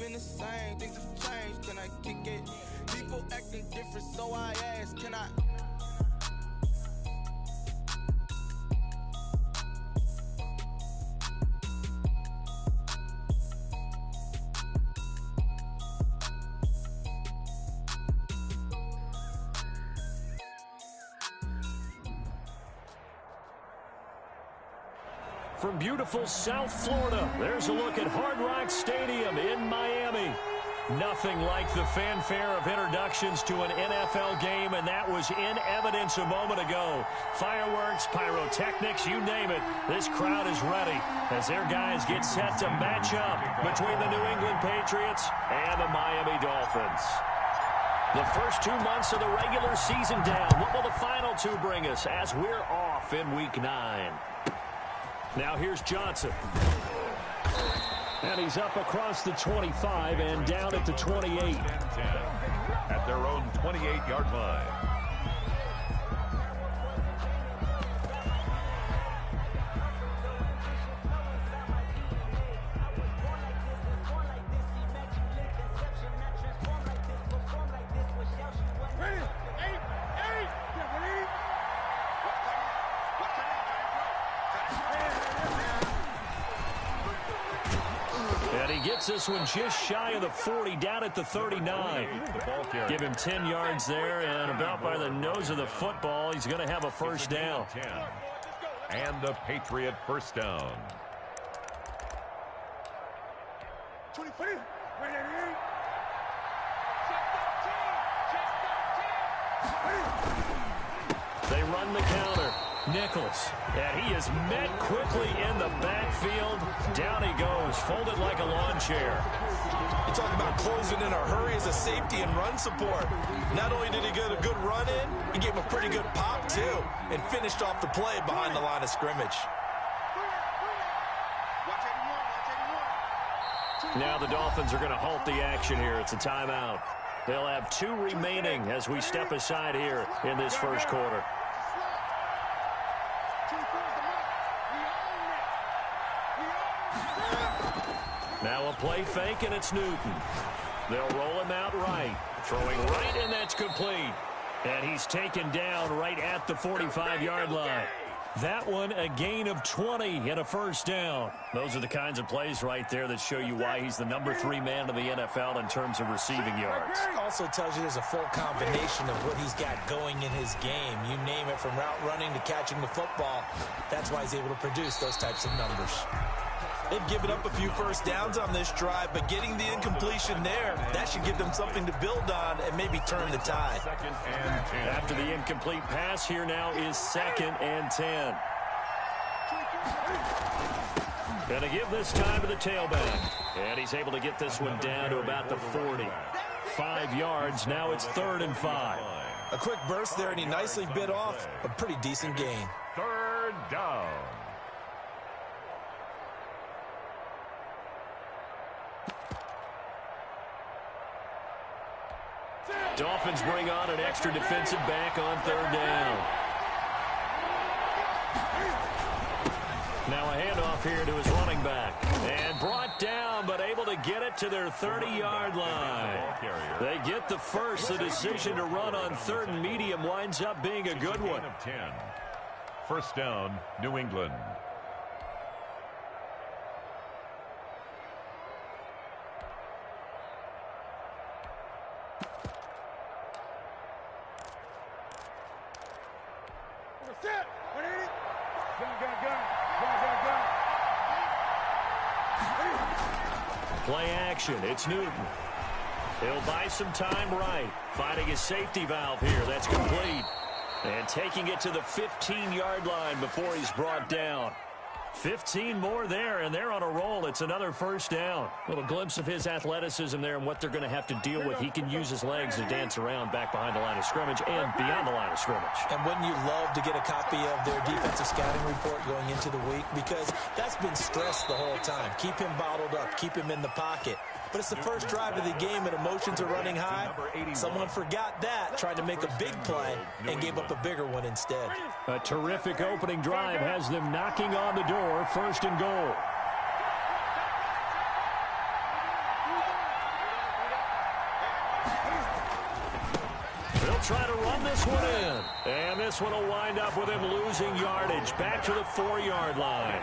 been the same, things have changed, can I kick it? People acting different, so I ask, can I? From beautiful South Florida, there's a look at Hard Rock Stadium in Miami. Nothing like the fanfare of introductions to an NFL game, and that was in evidence a moment ago. Fireworks, pyrotechnics, you name it. This crowd is ready as their guys get set to match up between the New England Patriots and the Miami Dolphins. The first 2 months of the regular season down. What will the final two bring us as we're off in Week 9? Now here's Johnson. And he's up across the 25 and down at the 28. At their own 28-yard line. This one just shy of the 40, down at the 39. Give him 10 yards there, and about by the nose of the football, he's going to have a first down. And the Patriot first down. They run the counter. Nichols, and he is met quickly in the backfield. Down he goes, folded like a lawn chair. You talk about closing in a hurry as a safety and run support. Not only did he get a good run in, he gave a pretty good pop too, and finished off the play behind the line of scrimmage. Now the Dolphins are going to halt the action here. It's a timeout. They'll have 2 remaining as we step aside here in this first quarter. Now a play fake, and it's Newton. They'll roll him out right. Throwing right, and that's complete. And he's taken down right at the 45-yard line. That one, a gain of 20 and a first down. Those are the kinds of plays right there that show you why he's the number 3 man in the NFL in terms of receiving yards. It also tells you there's a full combination of what he's got going in his game. You name it, from route running to catching the football. That's why he's able to produce those types of numbers. They've given up a few first downs on this drive, but getting the incompletion there, that should give them something to build on and maybe turn the tide. After the incomplete pass, here now is 2nd and 10. Going to give this time to the tailback. And he's able to get this one down to about the 40. 5 yards, now it's 3rd and 5. A quick burst there, and he nicely bit off a pretty decent gain. 3rd down. Dolphins bring on an extra defensive back on 3rd down. Now a handoff here to his running back. And brought down, but able to get it to their 30-yard line. They get the first. The decision to run on 3rd and medium winds up being a good one. 10. First down, New England. Play action. It's Newton. He'll buy some time right. Finding his safety valve here. That's complete. And taking it to the 15-yard line before he's brought down. 15 more there, and they're on a roll. It's another first down. A little glimpse of his athleticism there and what they're going to have to deal with. He can use his legs to dance around back behind the line of scrimmage and beyond the line of scrimmage. And wouldn't you love to get a copy of their defensive scouting report going into the week? Because that's been stressed the whole time. Keep him bottled up. Keep him in the pocket. But it's the first drive of the game and emotions are running high. Someone forgot that, tried to make a big play, and gave up a bigger one instead. A terrific opening drive has them knocking on the door, 1st and goal. try to run this one in. And this one will wind up with him losing yardage back to the 4-yard line.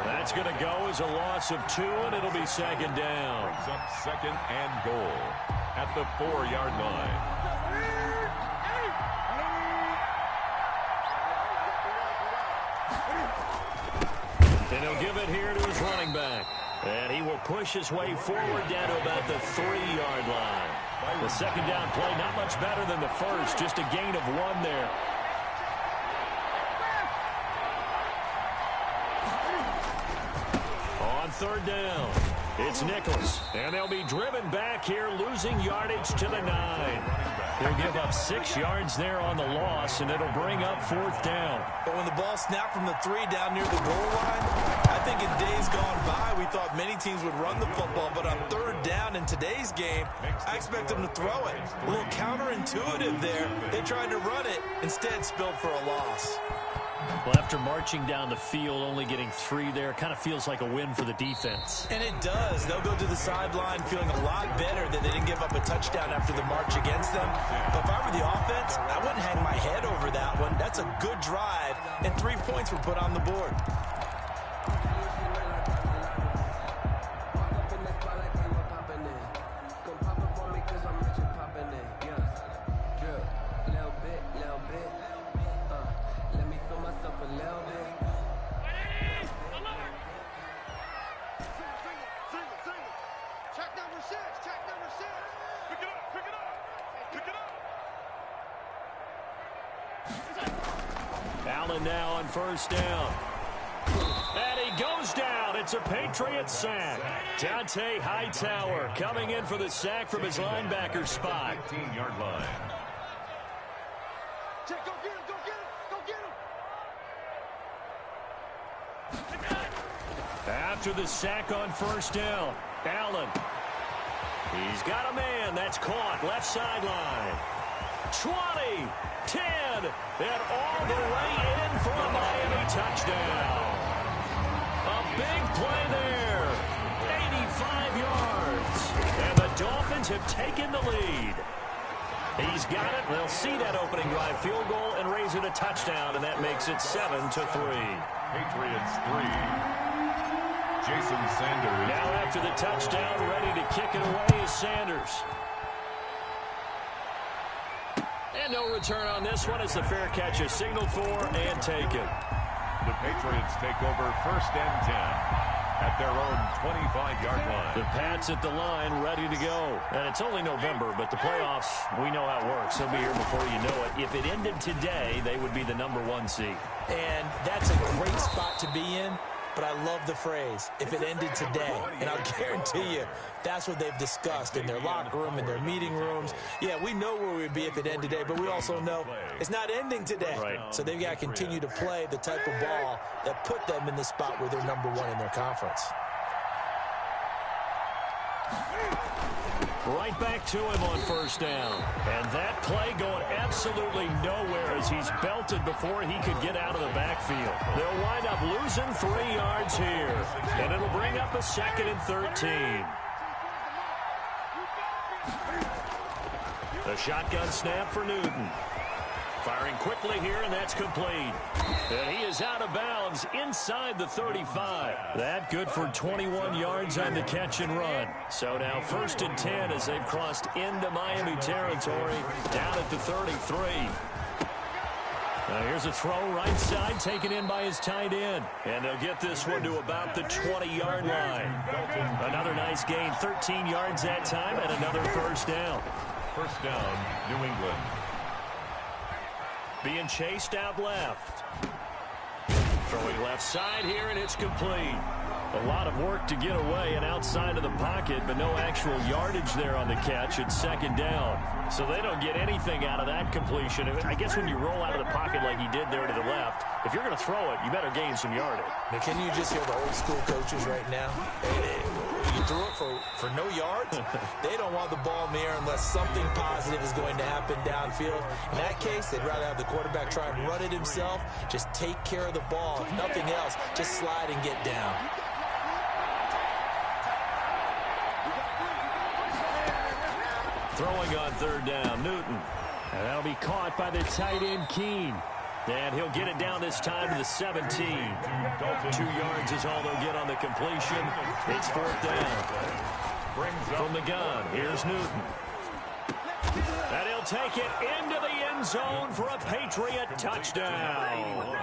That's going to go as a loss of 2, and it'll be second down. Brings up second and goal at the 4-yard line. And he'll give it here to his running back. And he will push his way forward down to about the 3-yard line. The second down play not much better than the first, just a gain of 1 there. On third down, it's Nichols. And they'll be driven back here, losing yardage to the 9. They'll give up 6 yards there on the loss, and it'll bring up 4th down. But when the ball snapped from the 3 down near the goal line, I think in days gone by, we thought many teams would run the football, but on third down in today's game, I expect them to throw it. A little counterintuitive there. They tried to run it, instead spilled for a loss. Well, after marching down the field, only getting 3 there, kind of feels like a win for the defense. And it does. They'll go to the sideline feeling a lot better that they didn't give up a touchdown after the march against them. But if I were the offense, I wouldn't hang my head over that one. That's a good drive, and 3 points were put on the board. Allen now on first down. And he goes down. It's a Patriots sack. Dante Hightower coming in for the sack from his linebacker spot. 18-yard line. Go get him, go get him, go get him. After the sack on first down, Allen. He's got a man. That's caught. Left sideline. 20, 10, and all the way in for a Miami touchdown. A big play there. 85 yards. And the Dolphins have taken the lead. He's got it. They'll see that opening drive field goal and raise it a touchdown, and that makes it 7-3. Patriots 3. Jason Sanders. Now after the touchdown, ready to kick it away is Sanders. And no return on this one as the fair catch is signaled for and taken. The Patriots take over 1st and 10 at their own 25-yard line. The Pats at the line, ready to go. And it's only November, but the playoffs, we know how it works. They'll be here before you know it. If it ended today, they would be the #1 seed. And that's a great spot to be in. But I love the phrase, if it ended today. And I'll guarantee you, that's what they've discussed in their locker room, in their meeting rooms. Yeah, we know where we'd be if it ended today, but we also know it's not ending today. Right. So they've got to continue to play the type of ball that put them in the spot where they're #1 in their conference. Right back to him on first down. And that play going absolutely nowhere as he's belted before he could get out of the backfield. They'll wind up losing 3 yards here. And it'll bring up a 2nd and 13. The shotgun snap for Newton. Firing quickly here, and that's complete. And he is out of bounds inside the 35. That good for 21 yards on the catch and run. So now 1st and 10 as they've crossed into Miami territory down at the 33. Now here's a throw right side taken in by his tight end. And they'll get this one to about the 20-yard line. Another nice gain, 13 yards that time, and another first down. First down, New England. Being chased out left. Throwing left side here, and it's complete. A lot of work to get away and outside of the pocket, but no actual yardage there on the catch. It's 2nd down. So they don't get anything out of that completion. I guess when you roll out of the pocket like he did there to the left, if you're going to throw it, you better gain some yardage. Now, can you just hear the old school coaches right now? You threw it for no yards. They don't want the ball in the air unless something positive is going to happen downfield. In that case, they'd rather have the quarterback try and run it himself. Just take care of the ball. If nothing else, just slide and get down. Throwing on 3rd down, Newton. And that'll be caught by the tight end, Keene. And he'll get it down this time to the 17. 2 yards is all they'll get on the completion. It's 4th down. From the gun, here's Newton. And he'll take it into the end zone for a Patriot touchdown.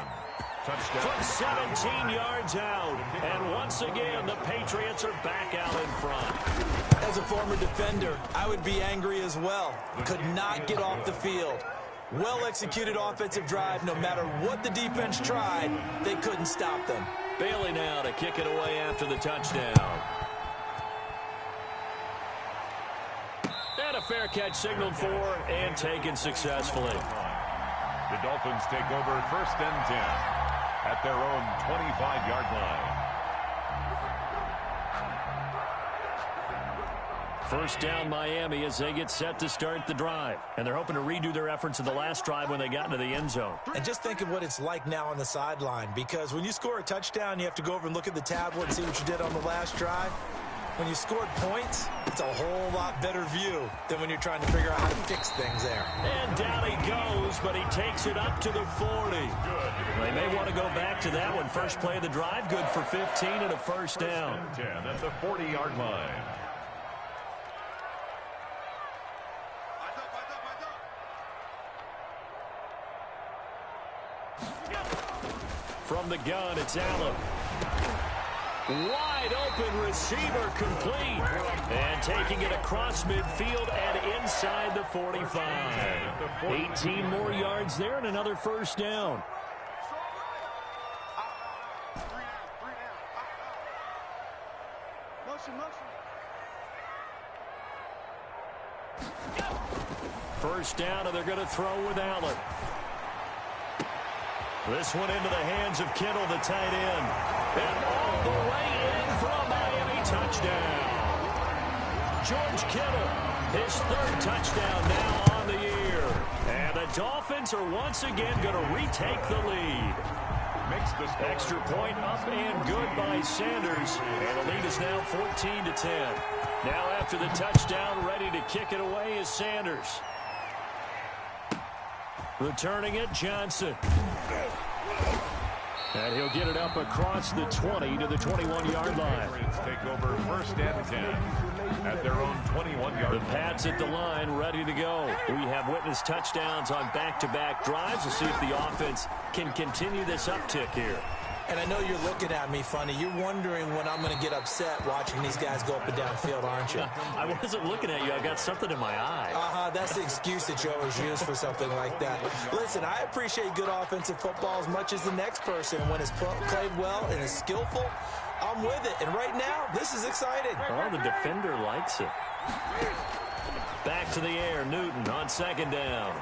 From 17 yards out. And once again, the Patriots are back out in front. As a former defender, I would be angry as well. Could not get off the field. Well-executed offensive drive. No matter what the defense tried, they couldn't stop them. Bailey now to kick it away after the touchdown. And a fair catch signaled for and taken successfully. The Dolphins take over 1st and 10 at their own 25-yard line. 1st down Miami as they get set to start the drive. And they're hoping to redo their efforts in the last drive when they got into the end zone. And just think of what it's like now on the sideline, because when you score a touchdown, you have to go over and look at the tablet and see what you did on the last drive. When you scored points, it's a whole lot better view than when you're trying to figure out how to fix things there. And down he goes, but he takes it up to the 40. They may want to go back to that one. First play of the drive, good for 15 and a 1st down. 10 at the 40-yard line. From the gun, it's Allen. Wide open receiver complete. And taking it across midfield and inside the 45. 18 more yards there and another 1st down. First down, and they're going to throw with Allen. This one into the hands of Kittle, the tight end. And all the way in for a Miami touchdown. George Kittle, his 3rd touchdown now on the year. And the Dolphins are once again going to retake the lead. Makes the extra point up and good by Sanders. And the lead is now 14-10. Now after the touchdown, ready to kick it away is Sanders. Returning it, Johnson. And he'll get it up across the 20 to the 21-yard line. Patriots take over 1st and 10 at their own 21-yard line. The Pats at the line, ready to go. We have witnessed touchdowns on back-to-back drives. We'll see if the offense can continue this uptick here. And I know you're looking at me funny. You're wondering when I'm going to get upset watching these guys go up and down field, aren't you? I wasn't looking at you. I got something in my eye. That's the excuse that you always use for something like that. Listen, I appreciate good offensive football as much as the next person. When it's played well and is skillful, I'm with it. And right now, this is exciting. Oh, the defender likes it. Back to the air, Newton on 2nd down.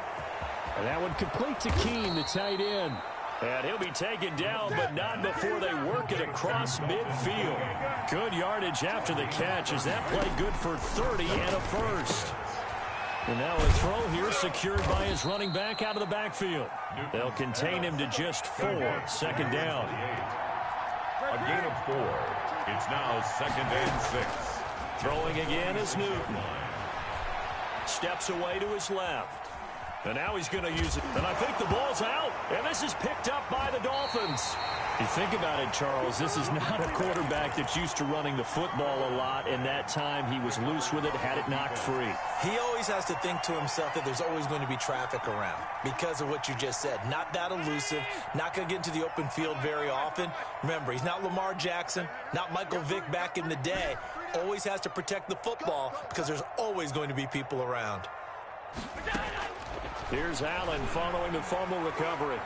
And that one complete to Keene, the tight end. And he'll be taken down, but not before they work it across midfield. Good yardage after the catch. Is that play good for 30 and a 1st? And now a throw here secured by his running back out of the backfield. They'll contain him to just 4. 2nd down. A gain of 4. It's now 2nd and 6. Throwing again is Newton. Steps away to his left. And now he's going to use it. And I think the ball's out. And this is picked up by the Dolphins. You think about it, Charles, this is not a quarterback that's used to running the football a lot. And that time he was loose with it, had it knocked free. He always has to think to himself that there's always going to be traffic around because of what you just said. Not that elusive, not going to get into the open field very often. Remember, he's not Lamar Jackson, not Michael Vick back in the day. Always has to protect the football because there's always going to be people around. Here's Allen following the fumble recovery.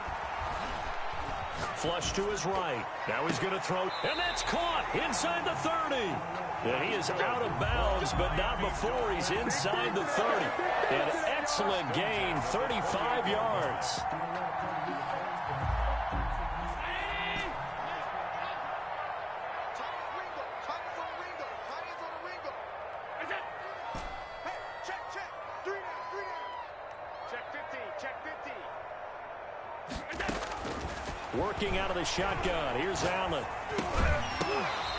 Flush to his right. Now he's going to throw. And that's caught inside the 30. And he is out of bounds, but not before he's inside the 30. An excellent gain, 35 yards. Working out of the shotgun. Here's Allen.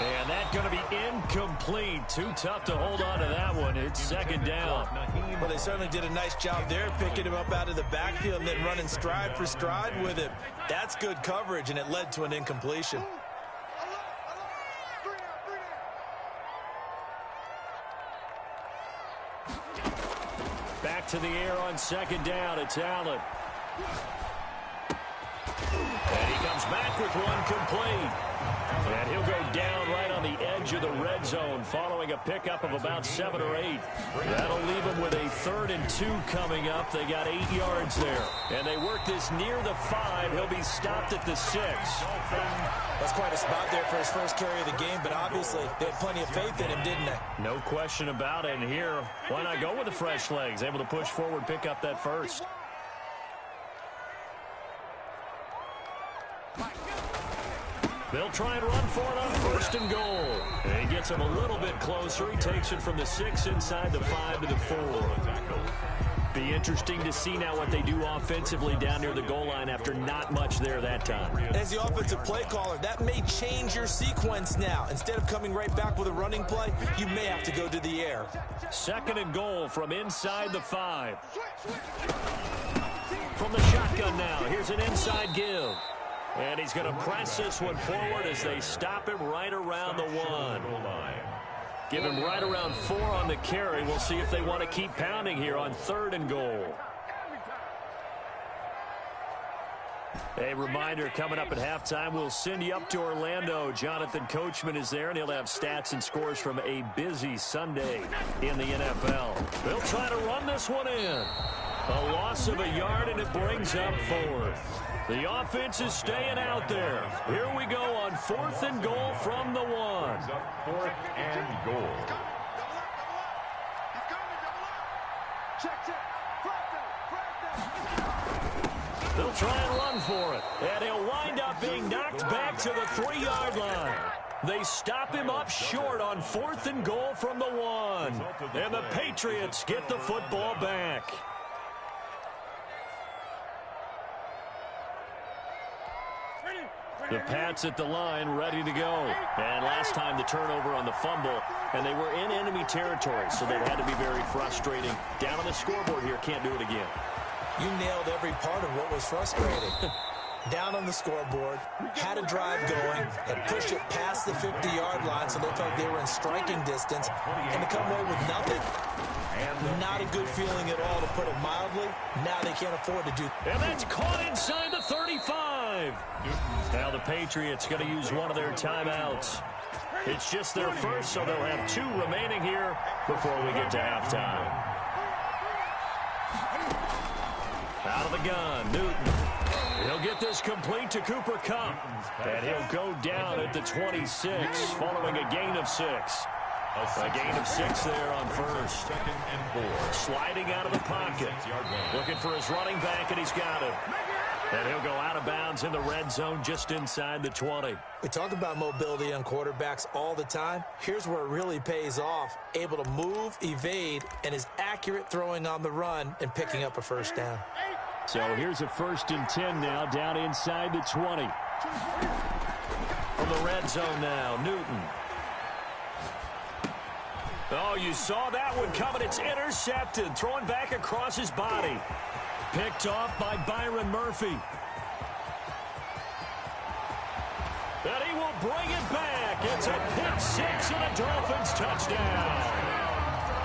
And that's going to be incomplete. Too tough to hold on to that one. It's second down. Well, they certainly did a nice job there, picking him up out of the backfield and then running stride for stride with him. That's good coverage, and it led to an incompletion. Back to the air on second down. It's Allen. And he comes back with one complete. And he'll go down right on the edge of the red zone following a pickup of about 7 or 8. That'll leave him with a 3rd and 2 coming up. They got 8 yards there. And they work this near the 5. He'll be stopped at the 6. That's quite a spot there for his first carry of the game, but obviously they had plenty of faith in him, didn't they? No question about it. And here, why not go with the fresh legs? Able to push forward, pick up that first. They'll try and run for it on 1st and goal. And he gets him a little bit closer. He takes it from the 6 inside the 5 to the 4. Be interesting to see now what they do offensively down near the goal line after not much there that time. As the offensive play caller, that may change your sequence now. Instead of coming right back with a running play, you may have to go to the air. 2nd and goal from inside the 5. From the shotgun now, here's an inside give. And he's going to press this one forward as they stop him right around the 1. Give him right around 4 on the carry. We'll see if they want to keep pounding here on 3rd and goal. A reminder, coming up at halftime, we'll send you up to Orlando. Jonathan Coachman is there, and he'll have stats and scores from a busy Sunday in the NFL. They'll try to run this one in. A loss of a yard, and it brings up 4th. The offense is staying out there. Here we go on 4th and goal from the 1. 4th and goal. They'll try and run for it. And he'll wind up being knocked back to the 3-yard line. They stop him up short on 4th and goal from the 1. And the Patriots get the football back. The Pats at the line, ready to go. And last time the turnover on the fumble, and they were in enemy territory, so that had to be very frustrating. Down on the scoreboard here, can't do it again. You nailed every part of what was frustrating. Down on the scoreboard, had a drive going, and pushed it past the 50-yard line, so they felt they were in striking distance, and to come away with nothing. Not a good feeling at all, to put it mildly. Now they can't afford to do. And that's caught inside the 35. Now the Patriots going to use one of their timeouts. It's just their first, so they'll have 2 remaining here before we get to halftime. Out of the gun, Newton. He'll get this complete to Cooper Kupp. And he'll go down at the 26 following a gain of 6. A gain of 6 there on 1st. 2nd and 4. Sliding out of the pocket. Looking for his running back, and he's got it. And he'll go out of bounds in the red zone just inside the 20. We talk about mobility on quarterbacks all the time. Here's where it really pays off. Able to move, evade, and is accurate throwing on the run and picking up a 1st down. So here's a 1st and 10 now, down inside the 20. From the red zone now, Newton. Oh, you saw that one coming. It's intercepted. Throwing back across his body. Picked off by Byron Murphy. And he will bring it back. It's a pick 6 and a Dolphins touchdown.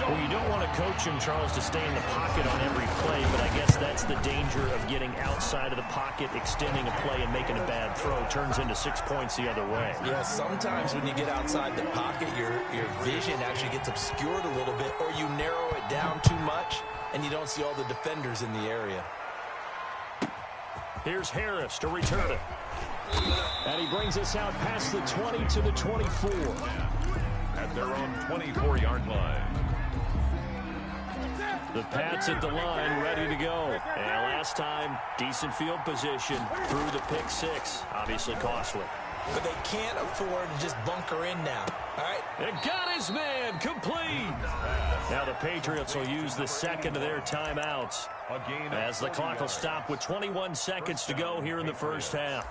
Well, you don't want to coach him, Charles, to stay in the pocket on every play, but I guess that's the danger of getting outside of the pocket, extending a play, and making a bad throw. Turns into 6 points the other way. Yeah, sometimes when you get outside the pocket, your vision actually gets obscured a little bit, or you narrow it down too much, and you don't see all the defenders in the area. Here's Harris to return it. And he brings us out past the 20 to the 24. At their own 24-yard line. The Pats at the line, ready to go. And last time, decent field position through the pick 6. Obviously costly. But they can't afford to just bunker in now. All right? And got his man, complete. Now the Patriots will use the 2nd of their timeouts as the clock will stop with 21 seconds to go here in the 1st half.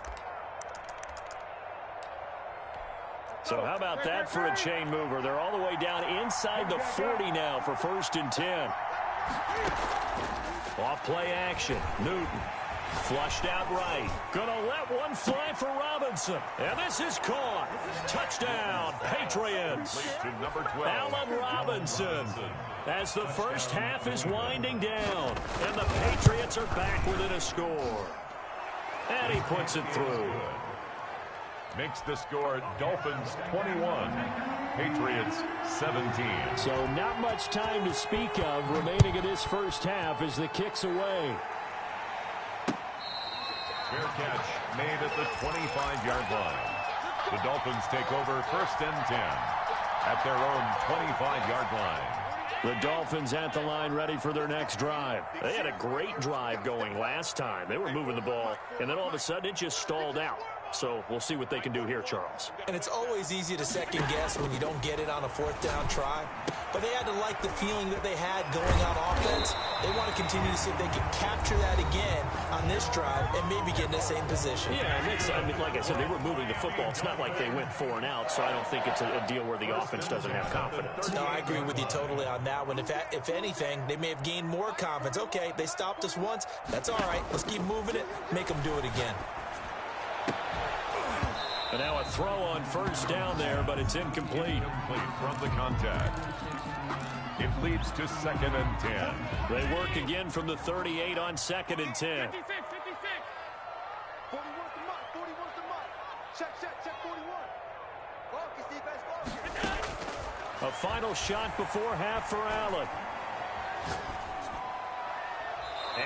So how about that for a chain mover? They're all the way down inside the 40 now for 1st and 10. Off play action. Newton. Flushed out right. Gonna let one fly for Robinson. And this is caught. Touchdown, Patriots. Allen Robinson. As the first half is winding down. And the Patriots are back within a score. And he puts it through. Makes the score Dolphins 21, Patriots 17. So not much time to speak of remaining in this first half as the kick's away. Fair catch made at the 25-yard line. The Dolphins take over 1st and 10 at their own 25-yard line. The Dolphins at the line ready for their next drive. They had a great drive going last time. They were moving the ball, and then all of a sudden it just stalled out. So we'll see what they can do here, Charles. And it's always easy to second guess when you don't get it on a 4th down try. But they had to like the feeling that they had going on offense. They want to continue to see if they can capture that again on this drive and maybe get in the same position. Yeah, I mean, like I said, they were moving the football. It's not like they went 4 and out, so I don't think it's a deal where the offense doesn't have confidence. No, I agree with you totally on that one. If anything, they may have gained more confidence. Okay, they stopped us once. That's all right. Let's keep moving it. Make them do it again. And now a throw on 1st down there, but it's incomplete. From the contact. It leads to 2nd and 10. They work again from the 38 on 2nd and 10. 56. 41's the mark. 41's the mark. Check 41. A final shot before half for Allen.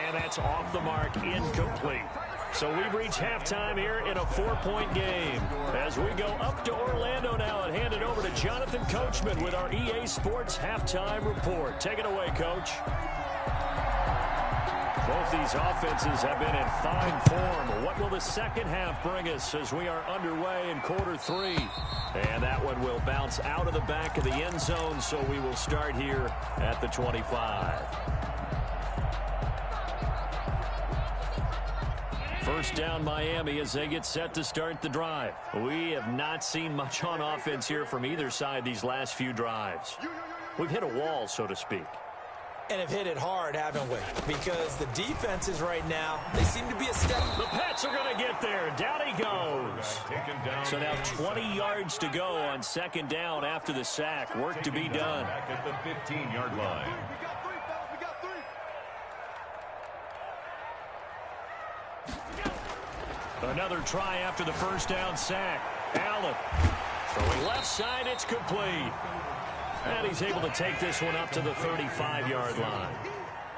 And that's off the mark, incomplete. So we've reached halftime here in a 4-point game. As we go up to Orlando now and hand it over to Jonathan Coachman with our EA Sports Halftime Report. Take it away, Coach. Both these offenses have been in fine form. What will the second half bring us as we are underway in quarter 3? And that one will bounce out of the back of the end zone, so we will start here at the 25. First down Miami as they get set to start the drive. We have not seen much on offense here from either side these last few drives. We've hit a wall, so to speak. And have hit it hard, haven't we? Because the defenses right now, they seem to be a step. The Pats are going to get there. Down he goes. So now 20 yards to go on 2nd down after the sack. Work to be done. Back at the 15-yard line. Another try after the 1st down sack. Allen throwing left side. It's complete. And he's able to take this one up to the 35-yard line.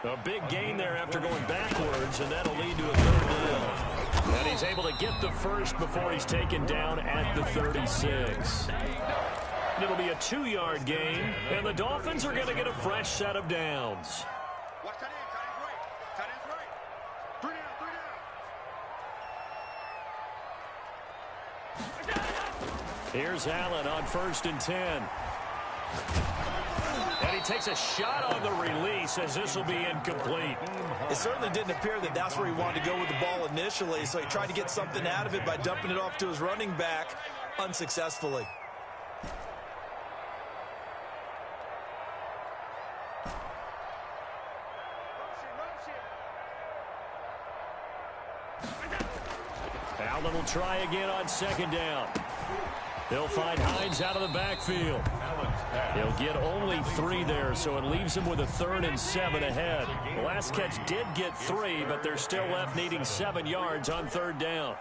A big gain there after going backwards, and that'll lead to a 3rd down. And he's able to get the first before he's taken down at the 36. It'll be a 2-yard gain, and the Dolphins are going to get a fresh set of downs. Here's Allen on 1st and 10. And he takes a shot on the release as this will be incomplete. It certainly didn't appear that that's where he wanted to go with the ball initially, so he tried to get something out of it by dumping it off to his running back unsuccessfully. Allen will try again on 2nd down. They'll find Hines out of the backfield. He'll get only 3 there, so it leaves him with a 3rd and 7 ahead. The last catch did get 3, but they're still left needing 7 yards on 3rd down.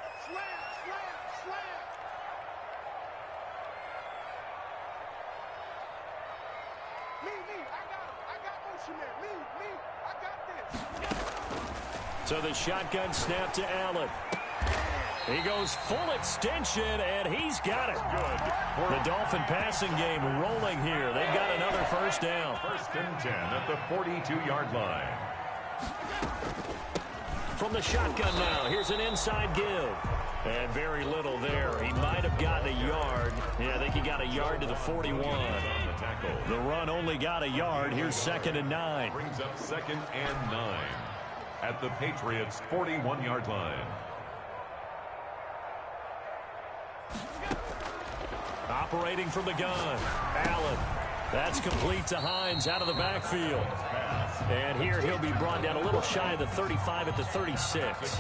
So the shotgun snap to Allen. He goes full extension, and he's got it. Good. The Dolphin passing game rolling here. They've got another 1st down. 1st and 10 at the 42-yard line. From the shotgun now, here's an inside give. And very little there. He might have gotten a yard. Yeah, I think he got a yard to the 41. The run only got a yard. Here's 2nd and 9. Brings up 2nd and 9 at the Patriots' 41-yard line. operating from the gun. Allen. That's complete to Hines out of the backfield. And here he'll be brought down a little shy of the 35 at the 36.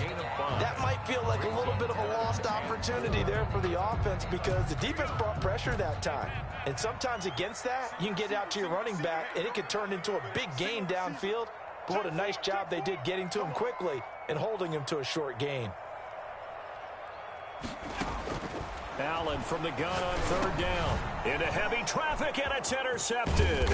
That might feel like a little bit of a lost opportunity there for the offense because the defense brought pressure that time. And sometimes against that, you can get out to your running back, and it could turn into a big gain downfield. But what a nice job they did getting to him quickly and holding him to a short gain. Allen from the gun on third down. Into heavy traffic, and it's intercepted.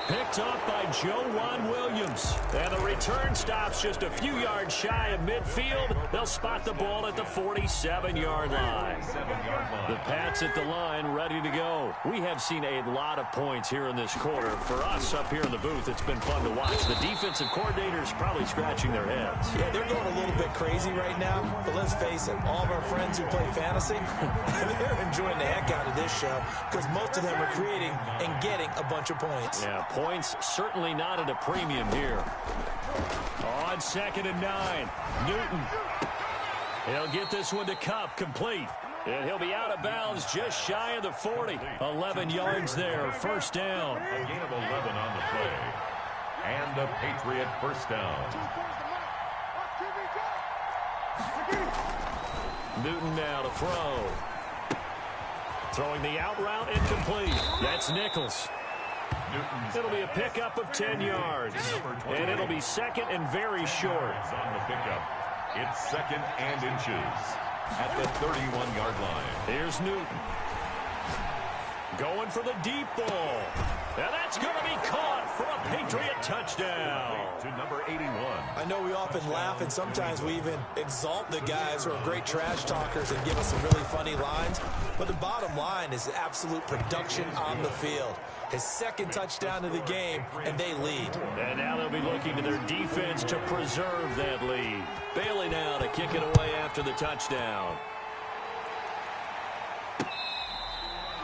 Picked up by Joejuan Williams. And the return stops just a few yards shy of midfield. They'll spot the ball at the 47-yard line. The Pats at the line, ready to go. We have seen a lot of points here in this quarter. For us up here in the booth, it's been fun to watch. The defensive coordinators probably scratching their heads. Yeah, they're going a little bit crazy right now. But let's face it, all of our friends who play fantasy, they're enjoying the heck out of this show because most of them are creating and getting a bunch of points. Yeah, points certainly not at a premium here. On 2nd and 9, Newton. He'll get this one to Kupp, complete. And he'll be out of bounds just shy of the 40. 11 yards there, first down. A gain of 11 on the play. And a Patriot first down. Newton now to throw. Throwing the out route, incomplete. That's Nichols. It'll be a pickup of 10 yards. And it'll be second and very short. On the pickup. It's 2nd and inches at the 31-yard line. Here's Newton. Going for the deep ball. And that's going to be caught for a Patriot touchdown. To number 81. I know we often laugh, and sometimes we even exalt the guys who are great trash talkers and give us some really funny lines. But the bottom line is absolute production on the field. His 2nd touchdown of the game, and they lead. And now they'll be looking to their defense to preserve that lead. Bailey now to kick it away after the touchdown.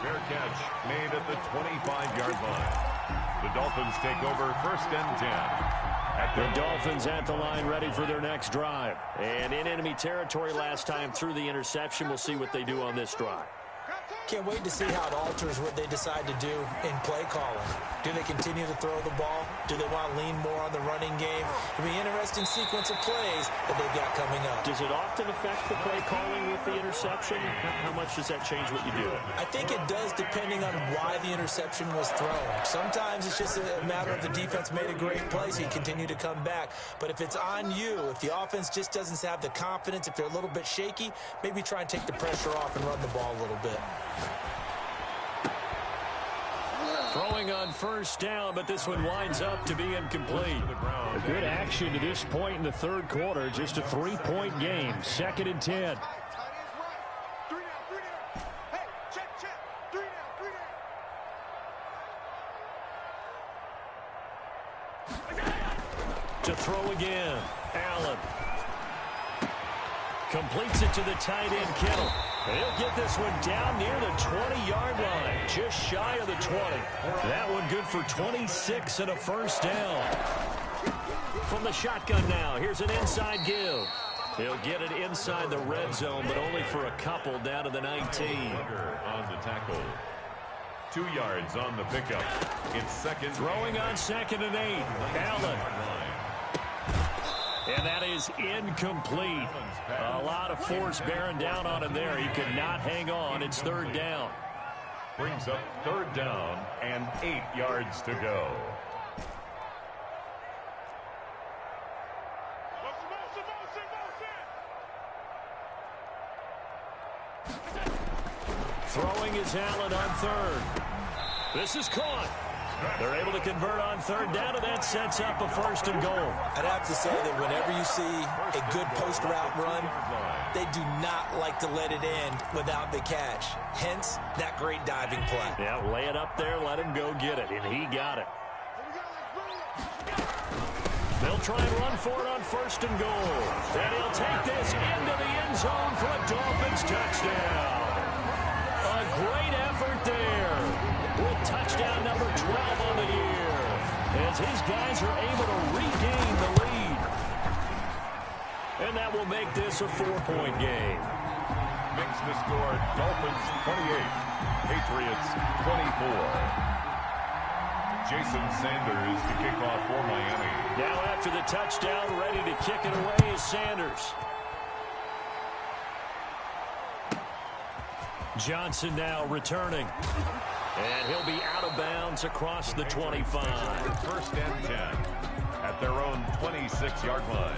Fair catch made at the 25-yard line. The Dolphins take over 1st and 10. The Dolphins at the line ready for their next drive. And in enemy territory last time through the interception. We'll see what they do on this drive. Can't wait to see how it alters what they decide to do in play calling. Do they continue to throw the ball? Do they want to lean more on the running game? It'll be an interesting sequence of plays that they've got coming up. Does it often affect the play calling with the interception? How much does that change what you do? I think it does depending on why the interception was thrown. Sometimes it's just a matter of the defense made a great play, so you continue to come back. But if it's on you, if the offense just doesn't have the confidence, if they're a little bit shaky, maybe try and take the pressure off and run the ball a little bit. Throwing on first down, but this one winds up to be incomplete. A good action to this point in the third quarter. Just a 3-point game. 2nd and 10. To throw again. Allen. Completes it to the tight end, Kittle. He'll get this one down near the 20-yard line, just shy of the 20. That one good for 26 and a first down. From the shotgun now, here's an inside give. He'll get it inside the red zone, but only for a couple down to the 19. On the tackle. 2 yards on the pickup. It's 2nd. Throwing on 2nd and 8. Allen. And that is incomplete. A lot of force bearing down on him there. He could not hang on. It's 3rd down. Brings up 3rd down and 8 yards to go. Throwing is Allen on 3rd. This is caught. They're able to convert on 3rd down, and that sets up a 1st and goal. I'd have to say that whenever you see a good post route run, they do not like to let it end without the catch. Hence, that great diving play. Yeah, lay it up there, let him go get it, and he got it. They'll try and run for it on 1st and goal. And he'll take this into the end zone for a Dolphins touchdown. A great effort there with touchdown number 12 on the year as his guys are able to regain the lead. And that will make this a 4-point game. Makes the score Dolphins 28, Patriots 24. Jason Sanders to kick off for Miami. Now after the touchdown, ready to kick it away is Sanders. Johnson now returning. And he'll be out of bounds across the 25. First and 10 at their own 26-yard line.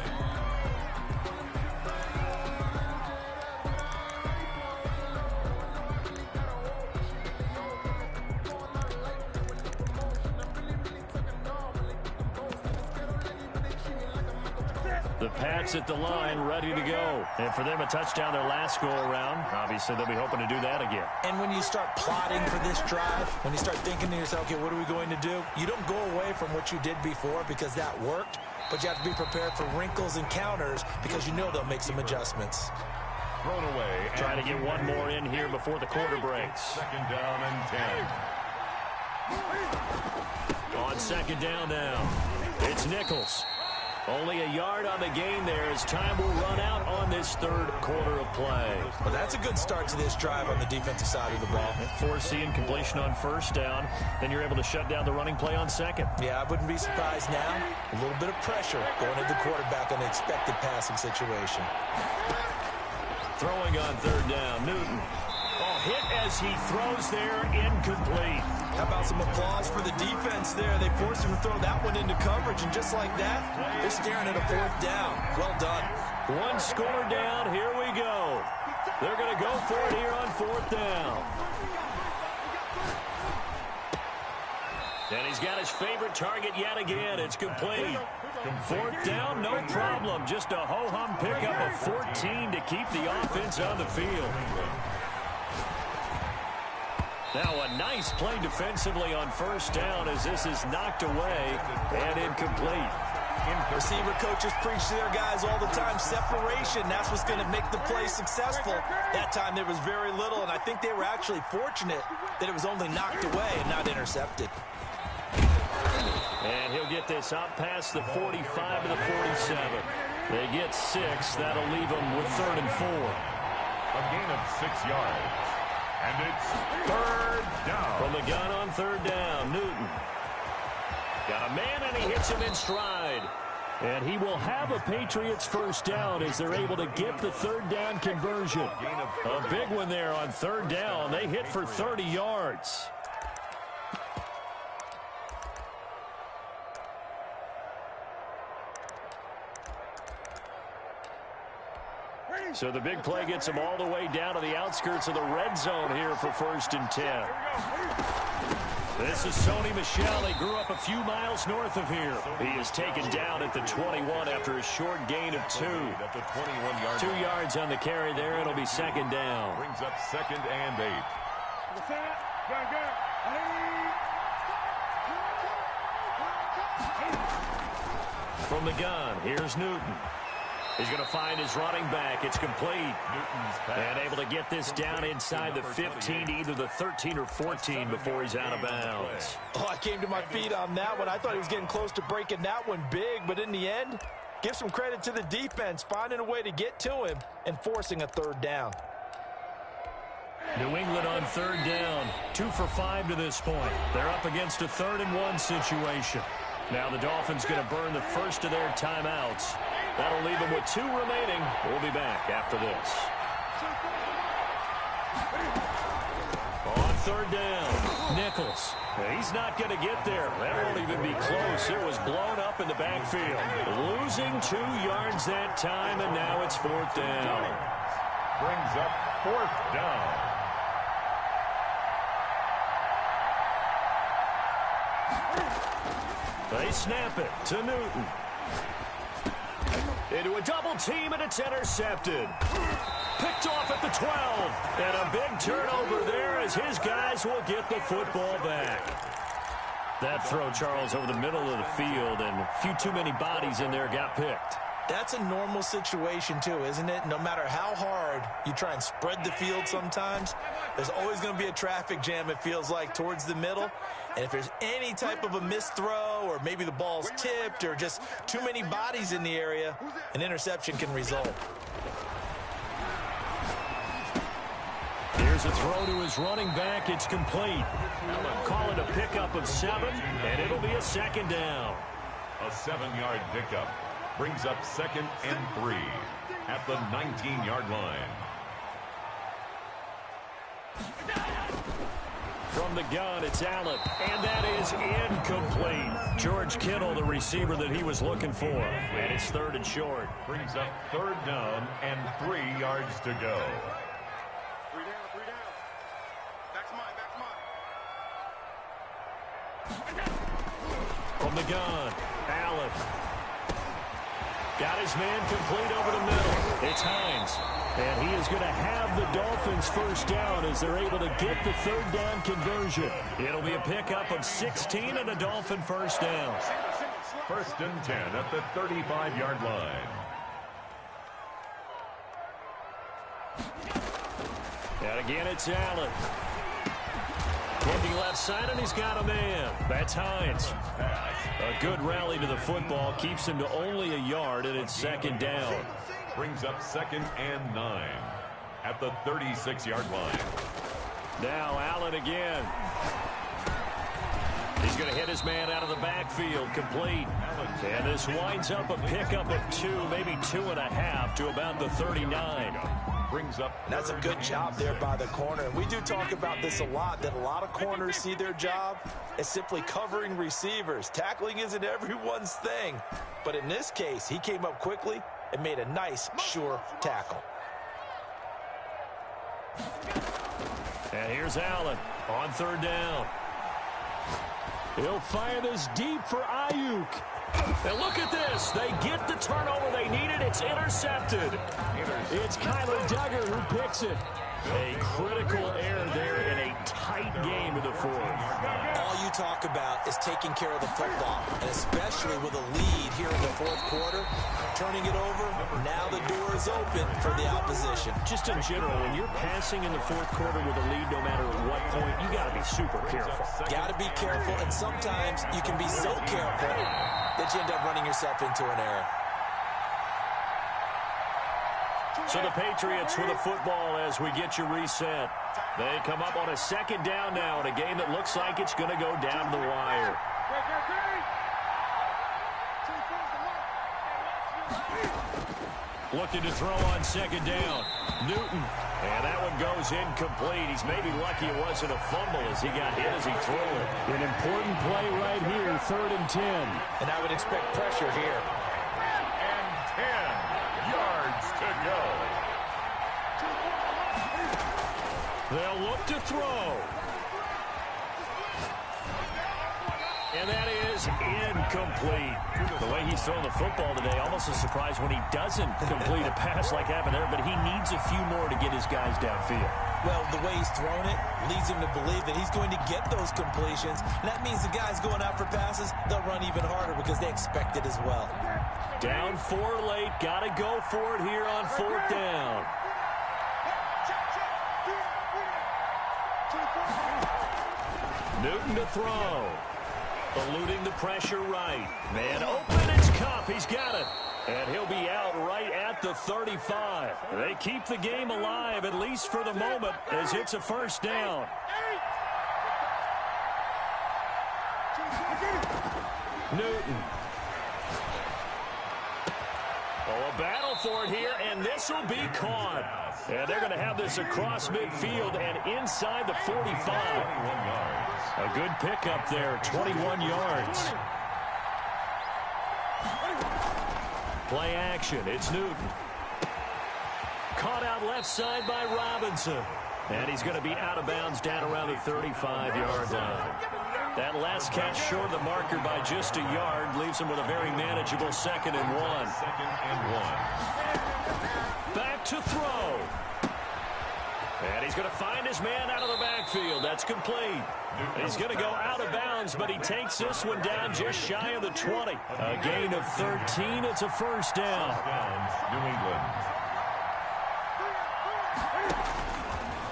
The Pats at the line, ready to go. And for them, a touchdown their last go-around. Obviously, they'll be hoping to do that again. And when you start plotting for this drive, when you start thinking to yourself, okay, what are we going to do? You don't go away from what you did before because that worked, but you have to be prepared for wrinkles and counters because you know they'll make some adjustments. Thrown away. Trying to get one more in here before the quarter breaks. Second down and 10. On second down now, it's Nichols. Only a yard on the gain there as time will run out on this third quarter of play. Well, that's a good start to this drive on the defensive side of the ball. Forcing completion on first down, then you're able to shut down the running play on second. Yeah, I wouldn't be surprised now. A little bit of pressure going at the quarterback on the expected passing situation. Throwing on third down, Newton. Oh, hit as he throws there, incomplete. How about some applause for the defense there? They forced him to throw that one into coverage, and just like that, they're staring at a fourth down. Well done. One score down, here we go. They're going to go for it here on fourth down. And he's got his favorite target yet again. It's complete. Fourth down, no problem. Just a ho-hum pickup of 14 to keep the offense on the field. Now a nice play defensively on first down as this is knocked away and incomplete. Receiver coaches preach to their guys all the time. Separation, that's what's going to make the play successful. That time there was very little, and I think they were actually fortunate that it was only knocked away and not intercepted. And he'll get this out past the 45 to the 47. They get 6. That'll leave them with 3rd and 4. A gain of 6 yards. And it's third down. From the gun on third down, Newton. Got a man, and he hits him in stride. And he will have a Patriots first down as they're able to get the third down conversion. A big one there on third down. They hit for 30 yards. So the big play gets him all the way down to the outskirts of the red zone here for 1st and 10. This is Sony Michel. He grew up a few miles north of here. He is taken down at the 21 after a short gain of 2. 2 yards on the carry there. It'll be second down. Brings up 2nd and 8. From the gun, here's Newton. He's going to find his running back. It's complete. And able to get this down inside the 15 to either the 13 or 14 before he's out of bounds. Oh, I came to my feet on that one. I thought he was getting close to breaking that one big, but in the end, give some credit to the defense, finding a way to get to him and forcing a third down. New England on third down. 2 for 5 to this point. They're up against a 3rd and 1 situation. Now the Dolphins going to burn the first of their timeouts. That'll leave them with 2 remaining. We'll be back after this. On third down, Nichols. He's not going to get there. That won't even be close. It was blown up in the backfield. Losing 2 yards that time, and now it's 4th down. Brings up 4th down. They snap it to Newton. Into a double team, and it's intercepted. Picked off at the 12. And a big turnover there as his guys will get the football back. That throw, Charles, over the middle of the field, and a few too many bodies in there got picked. That's a normal situation, too, isn't it? No matter how hard you try and spread the field sometimes, there's always going to be a traffic jam, it feels like, towards the middle. And if there's any type of a missed throw or maybe the ball's tipped or just too many bodies in the area, an interception can result. Here's Here's a throw to his running back. It's complete. Call it a pickup of 7, and it'll be a second down. A 7-yard pickup brings up 2nd and 3 at the 19-yard line. From the gun, it's Allen, and that is incomplete. George Kittle, the receiver that he was looking for, and it's 3rd and short. Brings up 3rd down and 3 yards to go. 3 down, 3 down. Back's mine, From the gun, Allen. Got his man complete over the middle. It's Hines. And he is going to have the Dolphins first down as they're able to get the 3rd down conversion. It'll be a pickup of 16 and a Dolphin first down. 1st and 10 at the 35-yard line. And again, it's Allen. Looking left side, and he's got a man. That's Hines. A good rally to the football. Keeps him to only a yard, and it's 2nd down. Brings up 2nd and 9 at the 36-yard line. Now Allen again. He's going to hit his man out of the backfield, complete. And this winds up a pickup of 2, maybe 2.5 to about the 39. Brings up. That's a good job there by the corner. And we do talk about this a lot, that a lot of corners see their job as simply covering receivers. Tackling isn't everyone's thing. But in this case, he came up quickly and made a nice, sure tackle. And here's Allen on 3rd down. He'll fire this deep for Ayuk. And look at this. They get the turnover they needed. It's intercepted. It's Kyler Duggar who picks it. A critical error there in a tight game in the 4th. All you talk about is taking care of the football, and especially with a lead here in the 4th quarter, turning it over, now the door is open for the opposition. Just in general, when you're passing in the 4th quarter with a lead, no matter at what point, you got to be super careful. Got to be careful, and sometimes you can be so careful that you end up running yourself into an error. So the Patriots with the football as we get you reset. They come up on a 2nd down now in a game that looks like it's going to go down the wire. Looking to throw on 2nd down. Newton. And that one goes incomplete. He's maybe lucky it wasn't a fumble as he got hit as he threw it. An important play right here, 3rd and 10. And I would expect pressure here. And 10 yards to go. They'll look to throw. And that is incomplete. The way he's throwing the football today, almost a surprise when he doesn't complete a pass like happened there, but he needs a few more to get his guys downfield. Well, the way he's thrown it leads him to believe that he's going to get those completions. And that means the guys going out for passes, they'll run even harder because they expect it as well. Down 4 late, got to go for it here on 4th down. Newton to throw. Eluding the pressure right. Man open, it's Kupp. He's got it. And he'll be out right at the 35. They keep the game alive, at least for the moment, as it's a 1st down. Newton. Oh, a battle for it here, and this will be caught. And they're going to have this across midfield and inside the 45. 21 yards. A good pickup there, 21 yards. Play action, it's Newton. Caught out left side by Robinson. And he's going to be out of bounds down around the 35-yard line. That last catch short of the marker by just a yard leaves him with a very manageable 2nd and 1. 2nd and 1. Back to throw. And he's going to find his man out of the backfield. That's complete. He's going to go out of bounds, but he takes this one down just shy of the 20. A gain of 13. It's a 1st down. New England.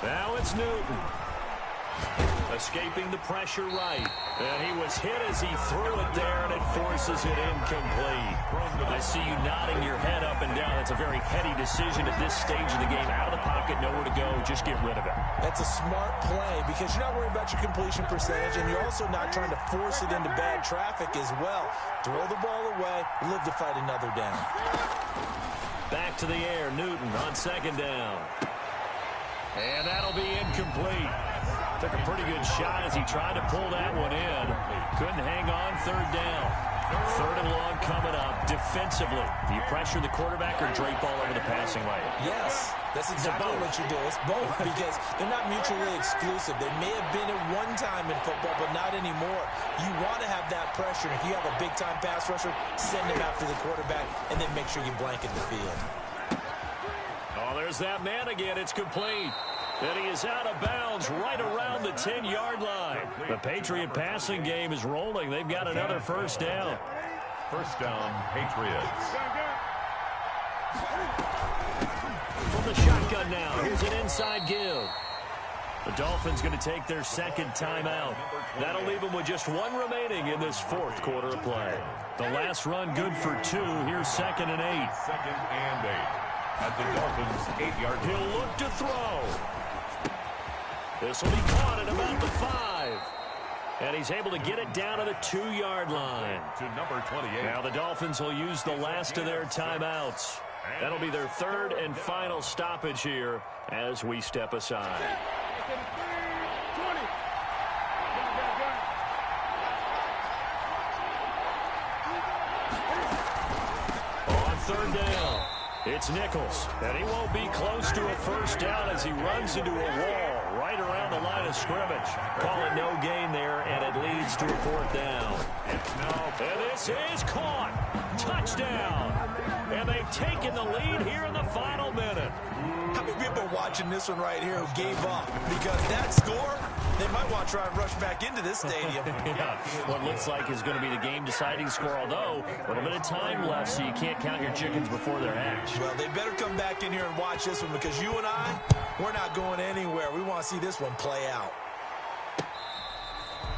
Now it's Newton. Escaping the pressure right. And he was hit as he threw it there, and it forces it incomplete. I see you nodding your head up and down. That's a very heady decision at this stage of the game. Out of the pocket, nowhere to go. Just get rid of it. That's a smart play because you're not worried about your completion percentage, and you're also not trying to force it into bad traffic as well. Throw the ball away, live to fight another down. Back to the air, Newton on second down. And that'll be incomplete. Took a pretty good shot as he tried to pull that one in. Couldn't hang on third down. Third and long coming up. Defensively, do you pressure the quarterback or drape all over the passing lane? Yes, that's exactly what you do. It's both because they're not mutually exclusive. They may have been at one time in football, but not anymore. You want to have that pressure. If you have a big-time pass rusher, send him after the quarterback, and then make sure you blanket the field. Oh, there's that man again. It's complete. And he is out of bounds right around the 10-yard line. The Patriot passing game is rolling. They've got another first down. First down, Patriots. From the shotgun now, here's an inside give. The Dolphins going to take their second timeout. That'll leave them with just one remaining in this fourth quarter of play. The last run good for 2. Here's 2nd and 8. 2nd and 8. At the Dolphins' 8-yard line. He'll look to throw. This will be caught at about the 5. And he's able to get it down to the 2-yard line. To number 28. Now the Dolphins will use the last of their timeouts. That'll be their third and final stoppage here as we step aside. On third down, it's Nichols. And he won't be close to a first down as he runs into a wall right around the line of scrimmage. Call it no gain there, and it leads to a fourth down. And this is caught. Touchdown. And they've taken the lead here in the final minute. How many people are watching this one right here who gave up? Because that score, they might want to try and rush back into this stadium. Yeah, what looks like is going to be the game-deciding score, although a little bit of time left, so you can't count your chickens before they're hatched. Well, they better come back in here and watch this one because you and I, we're not going anywhere. We want to see this one play out.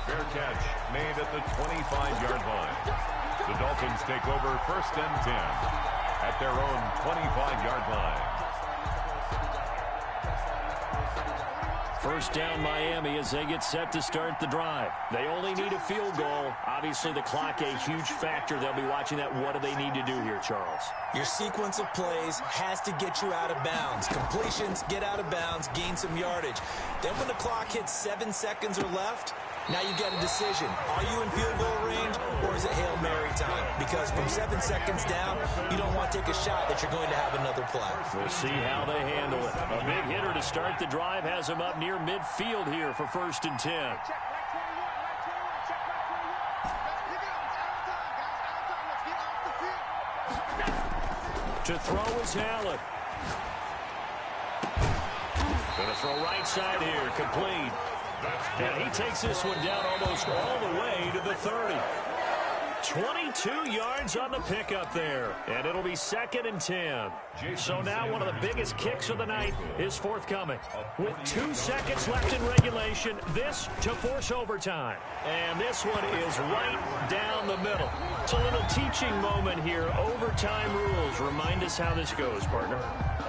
Fair catch made at the 25-yard line. The Dolphins take over 1st and 10 at their own 25-yard line. First down Miami as they get set to start the drive. They only need a field goal. Obviously, the clock a huge factor. They'll be watching that. What do they need to do here, Charles? Your sequence of plays has to get you out of bounds. Completions, get out of bounds, gain some yardage. Then when the clock hits 7 seconds or left, now you get a decision. Are you in field goal range or is it Hail Mary time? Because from 7 seconds down, you don't want to take a shot that you're going to have another play. We'll see how they handle it. A big hitter to start the drive has him up near midfield here for 1st and 10. To throw is Allen. Going to throw right side here, complete. And he takes this one down almost all the way to the 30. 22 yards on the pickup there. And it'll be 2nd and 10. So now one of the biggest kicks of the night is forthcoming. With 2 seconds left in regulation, this to force overtime. And this one is right down the middle. It's a little teaching moment here. Overtime rules. Remind us how this goes, partner.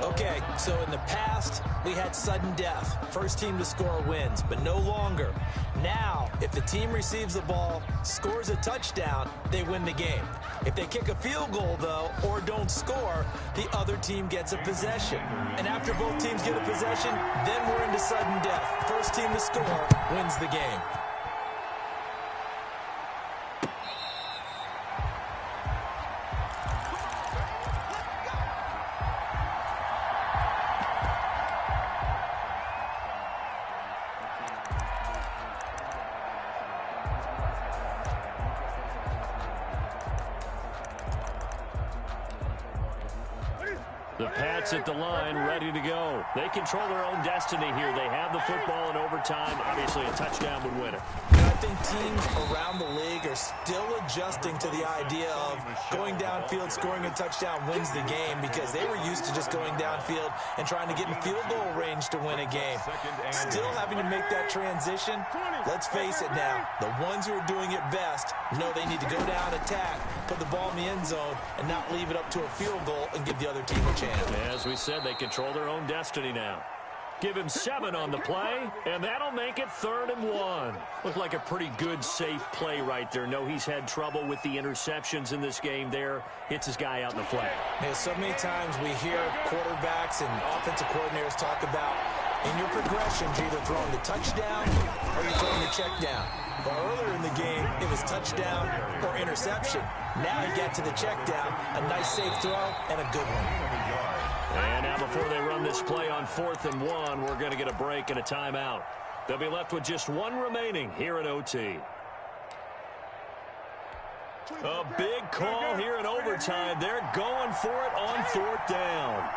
Okay, so in the past, we had sudden death. First team to score wins, but no longer. Now, if the team receives the ball, scores a touchdown, they win the game. If they kick a field goal, though, or don't score, the other team gets a possession. And after both teams get a possession, then we're into sudden death. First team to score wins the game. The Pats at the line, ready to go. They control their own destiny here. They have the football in overtime. Obviously, a touchdown would win it. think teams around the league are still adjusting to the idea of going downfield, scoring a touchdown wins the game, because they were used to just going downfield and trying to get in field goal range to win a game. Still having to make that transition. Let's face it now, the ones who are doing it best know they need to go down, attack, put the ball in the end zone, and not leave it up to a field goal and give the other team a chance. As we said, they control their own destiny now. Give him 7 on the play, and that'll make it 3rd and 1. Looked like a pretty good, safe play right there. No, he's had trouble with the interceptions in this game there. Hits his guy out in the flat. Man, so many times we hear quarterbacks and offensive coordinators talk about in your progressions, you're either throwing the touchdown or you're throwing the check down. But earlier in the game, it was touchdown or interception. Now he got to the check down, a nice safe throw, and a good one. And now before they run this play on 4th and 1, we're going to get a break and a timeout. They'll be left with just 1 remaining here in OT. A big call here in overtime. They're going for it on 4th down.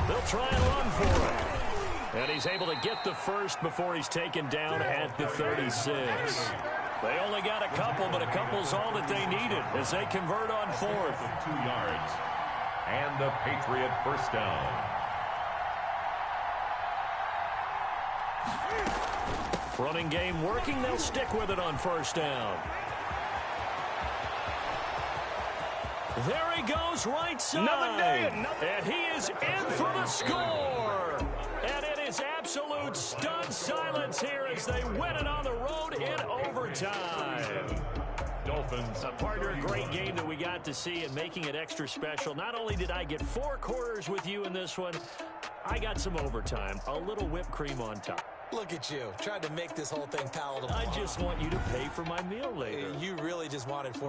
They'll try and run for it. And he's able to get the first before he's taken down at the 36. They only got a couple, but a couple's all that they needed as they convert on 4th. 2 yards. And the Patriot first down. Running game working. They'll stick with it on 1st down. There he goes, right side. And he is in for the score. And it is absolute stunned silence here as they win it on the road in overtime. Dolphins. Partner, a great game that we got to see and making it extra special. Not only did I get 4 quarters with you in this one, I got some overtime, a little whipped cream on top. Look at you, trying to make this whole thing palatable. I just want you to pay for my meal later. You really just wanted 4